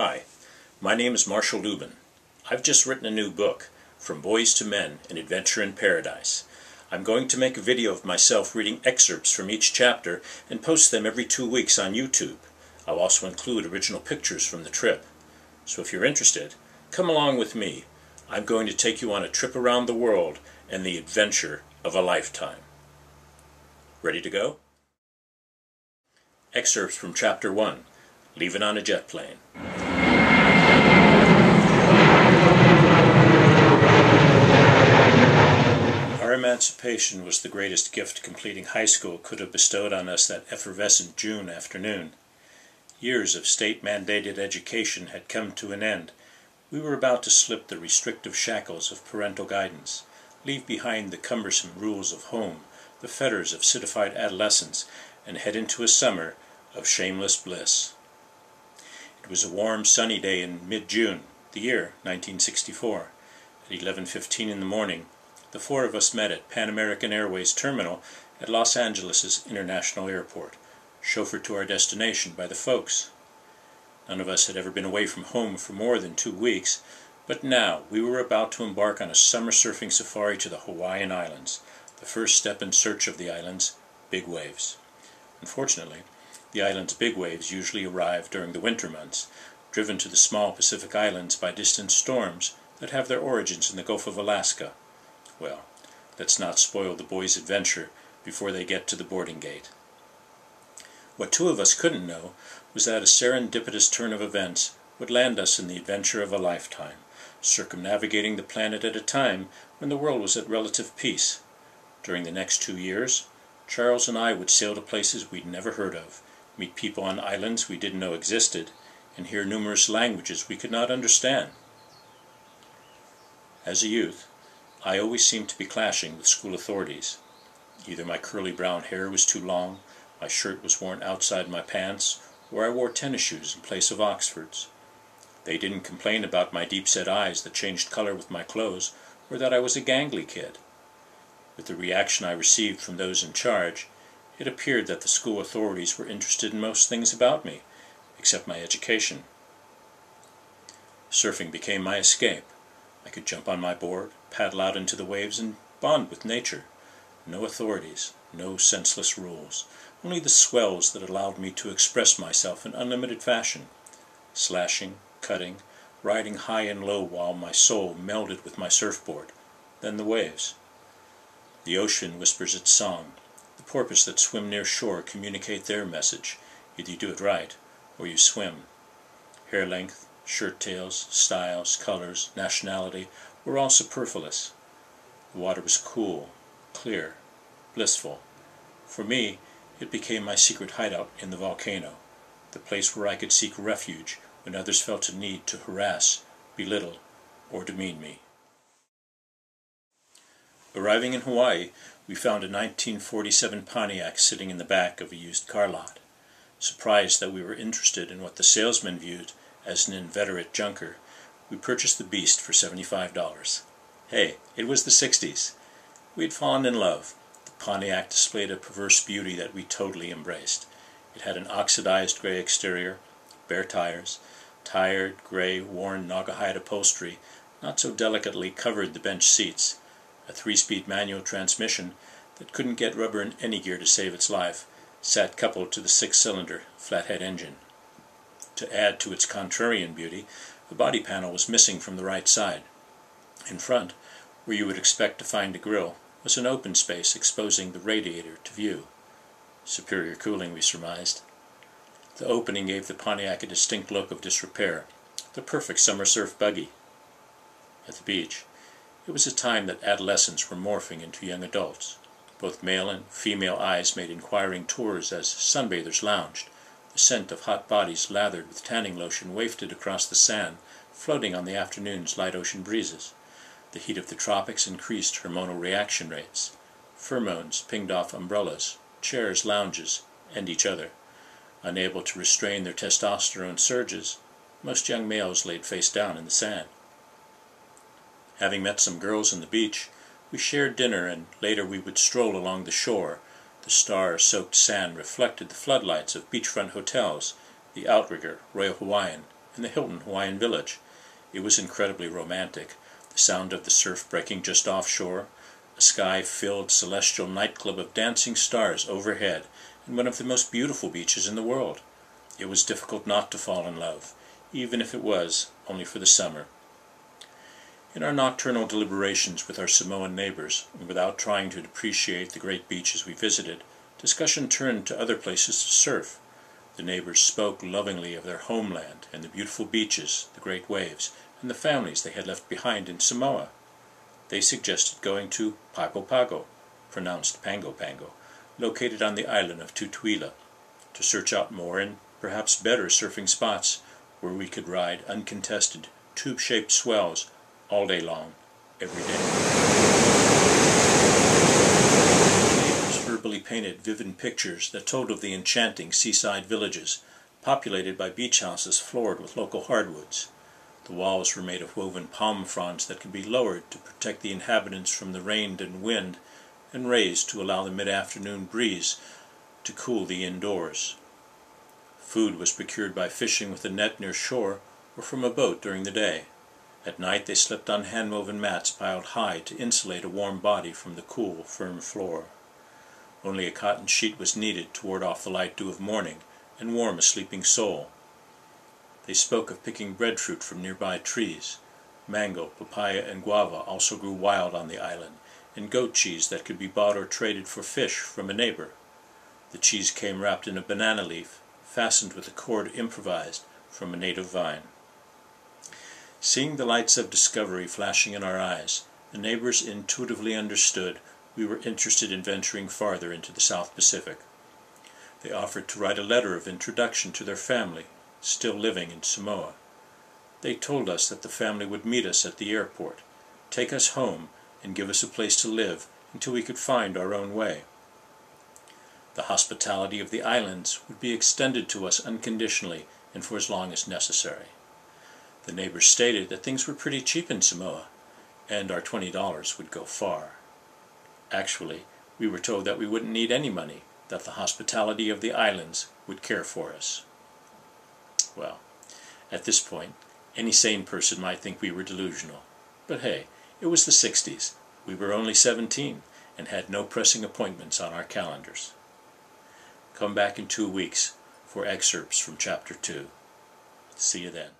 Hi, my name is Marshall Lubin. I've just written a new book, From Boys to Men, An Adventure in Paradise. I'm going to make a video of myself reading excerpts from each chapter and post them every 2 weeks on YouTube. I'll also include original pictures from the trip. So if you're interested, come along with me. I'm going to take you on a trip around the world and the adventure of a lifetime. Ready to go? Excerpts from Chapter 1, Leaving on a Jet Plane. Our emancipation was the greatest gift completing high school could have bestowed on us that effervescent June afternoon. Years of state-mandated education had come to an end. We were about to slip the restrictive shackles of parental guidance, leave behind the cumbersome rules of home, the fetters of citified adolescence, and head into a summer of shameless bliss. It was a warm, sunny day in mid-June, the year 1964. At 11:15 in the morning, the four of us met at Pan American Airways terminal at Los Angeles' International Airport, chauffeured to our destination by the folks. None of us had ever been away from home for more than 2 weeks, but now we were about to embark on a summer surfing safari to the Hawaiian Islands, the first step in search of the island's big waves. Unfortunately, the island's big waves usually arrive during the winter months, driven to the small Pacific islands by distant storms that have their origins in the Gulf of Alaska. Well, let's not spoil the boys' adventure before they get to the boarding gate. What two of us couldn't know was that a serendipitous turn of events would land us in the adventure of a lifetime, circumnavigating the planet at a time when the world was at relative peace. During the next 2 years, Charles and I would sail to places we'd never heard of, meet people on islands we didn't know existed, and hear numerous languages we could not understand. As a youth, I always seemed to be clashing with school authorities. Either my curly brown hair was too long, my shirt was worn outside my pants, or I wore tennis shoes in place of Oxfords. They didn't complain about my deep-set eyes that changed color with my clothes, or that I was a gangly kid. With the reaction I received from those in charge, it appeared that the school authorities were interested in most things about me, except my education. Surfing became my escape. I could jump on my board, paddle out into the waves, and bond with nature. No authorities, no senseless rules, only the swells that allowed me to express myself in unlimited fashion, slashing, cutting, riding high and low while my soul melded with my surfboard, then the waves. The ocean whispers its song. The porpoise that swim near shore communicate their message. Either you do it right, or you swim. Hair length, shirt tails, styles, colors, nationality were all superfluous. The water was cool, clear, blissful. For me, it became my secret hideout in the volcano, the place where I could seek refuge when others felt a need to harass, belittle, or demean me. Arriving in Hawaii, we found a 1947 Pontiac sitting in the back of a used car lot. Surprised that we were interested in what the salesman viewed as an inveterate junker, we purchased the beast for $75. Hey, it was the 60s. We had fallen in love. The Pontiac displayed a perverse beauty that we totally embraced. It had an oxidized gray exterior, bare tires, tired, gray, worn Naugahyde upholstery, not so delicately covered the bench seats, a 3-speed manual transmission that couldn't get rubber in any gear to save its life, sat coupled to the 6-cylinder flathead engine. To add to its contrarian beauty, the body panel was missing from the right side. In front, where you would expect to find a grille, was an open space exposing the radiator to view. Superior cooling, we surmised. The opening gave the Pontiac a distinct look of disrepair, the perfect summer surf buggy. At the beach, it was a time that adolescents were morphing into young adults. Both male and female eyes made inquiring tours as sunbathers lounged. The scent of hot bodies lathered with tanning lotion wafted across the sand, floating on the afternoon's light ocean breezes. The heat of the tropics increased hormonal reaction rates. Pheromones pinged off umbrellas, chairs, lounges, and each other. Unable to restrain their testosterone surges, most young males laid face down in the sand. Having met some girls on the beach, we shared dinner, and later we would stroll along the shore. The star-soaked sand reflected the floodlights of beachfront hotels, the outrigger, Royal Hawaiian, in the Hilton Hawaiian Village. It was incredibly romantic. The sound of the surf breaking just offshore, a sky-filled celestial nightclub of dancing stars overhead, and one of the most beautiful beaches in the world. It was difficult not to fall in love, even if it was only for the summer. In our nocturnal deliberations with our Samoan neighbors, and without trying to appreciate the great beaches we visited, discussion turned to other places to surf. The neighbors spoke lovingly of their homeland and the beautiful beaches, the great waves, and the families they had left behind in Samoa. They suggested going to Pago Pago, pronounced Pango Pango, located on the island of Tutuila, to search out more and perhaps better surfing spots where we could ride uncontested, tube-shaped swells all day long, every day. Neighbors verbally painted vivid pictures that told of the enchanting seaside villages, populated by beach houses floored with local hardwoods. The walls were made of woven palm fronds that could be lowered to protect the inhabitants from the rain and wind, and raised to allow the mid-afternoon breeze to cool the indoors. Food was procured by fishing with a net near shore or from a boat during the day. At night they slept on hand-woven mats piled high to insulate a warm body from the cool, firm floor. Only a cotton sheet was needed to ward off the light dew of morning and warm a sleeping soul. They spoke of picking breadfruit from nearby trees. Mango, papaya, and guava also grew wild on the island, and goat cheese that could be bought or traded for fish from a neighbor. The cheese came wrapped in a banana leaf, fastened with a cord improvised from a native vine. Seeing the lights of discovery flashing in our eyes, the neighbors intuitively understood we were interested in venturing farther into the South Pacific. They offered to write a letter of introduction to their family, still living in Samoa. They told us that the family would meet us at the airport, take us home, and give us a place to live until we could find our own way. The hospitality of the islands would be extended to us unconditionally and for as long as necessary. The neighbors stated that things were pretty cheap in Samoa, and our $20 would go far. Actually, we were told that we wouldn't need any money, that the hospitality of the islands would care for us. Well, at this point, any sane person might think we were delusional. But hey, it was the 60s. We were only 17 and had no pressing appointments on our calendars. Come back in 2 weeks for excerpts from Chapter 2. See you then.